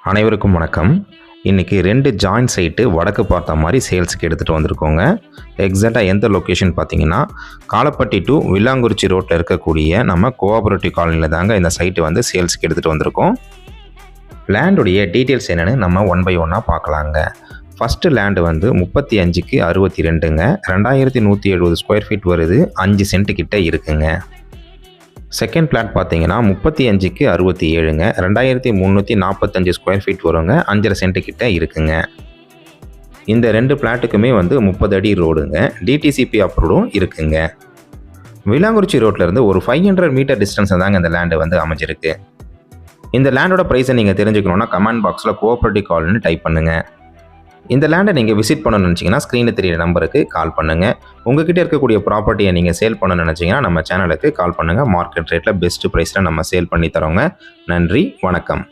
அனைவருக்கும் வணக்கம். இன்றைக்கி 2 ஜாயிண்ட் சைட்டு வடக்கு பார்த்த மாதிரி சேல்ஸுக்கு எடுத்துகிட்டு வந்திருக்கோங்க. எக்ஸாக்டாக எந்த லொக்கேஷன் பார்த்தீங்கன்னா, காலப்பட்டி டு வில்லாங்குறிச்சி ரோட்டில் இருக்கக்கூடிய நம்ம கோஆபரேட்டிவ் காலனியில் தாங்க இந்த சைட்டு வந்து சேல்ஸுக்கு எடுத்துகிட்டு வந்திருக்கோம். லேண்டுடைய டீட்டெயில்ஸ் என்னென்னு நம்ம ஒன் பை ஒன்னாக பார்க்கலாங்க. ஃபஸ்ட்டு லேண்டு வந்து 35க்கு 62ங்க, 2170 ஸ்கொயர் ஃபீட் வருது, 5 சென்ட் கிட்ட இருக்குங்க. செகண்ட் பிளாட் பார்த்தீங்கன்னா 35க்கு 67ங்க, 2345 ஸ்கொயர் ஃபீட் வருங்க, 5.5 சென்ட் கிட்ட இருக்குங்க. இந்த 2 பிளாட்டுக்குமே வந்து 30 அடி ரோடுங்க, டிடிசிபி அப்ரூவ்டும் இருக்குங்க. வில்லாங்குறிச்சி ரோட்லேருந்து ஒரு 500 மீட்டர் டிஸ்டன்ஸ் தாங்க இந்த லேண்டு வந்து அமைஞ்சிருக்கு. இந்த லேண்டோட ப்ரைஸை நீங்கள் தெரிஞ்சுக்கணுன்னா கமெண்ட் பாக்ஸில் கோஆபரேட்டிவ் கால்னு டைப் பண்ணுங்கள். இந்த லேண்டை நீங்கள் விசிட் பண்ணணும்னு நினச்சிங்கன்னா ஸ்க்ரீனில் தெரியிற நம்பருக்கு கால் பண்ணுங்கள். உங்ககிட்ட இருக்கக்கூடிய ப்ராப்பர்ட்டியை நீங்கள் சேல் பண்ணணும்னு நினச்சிங்கன்னா நம்ம சேனலுக்கு கால் பண்ணுங்கள். மார்க்கெட் ரேட்டில் பெஸ்ட் ப்ரைஸில் நம்ம சேல் பண்ணி தரோங்க. நன்றி, வணக்கம்.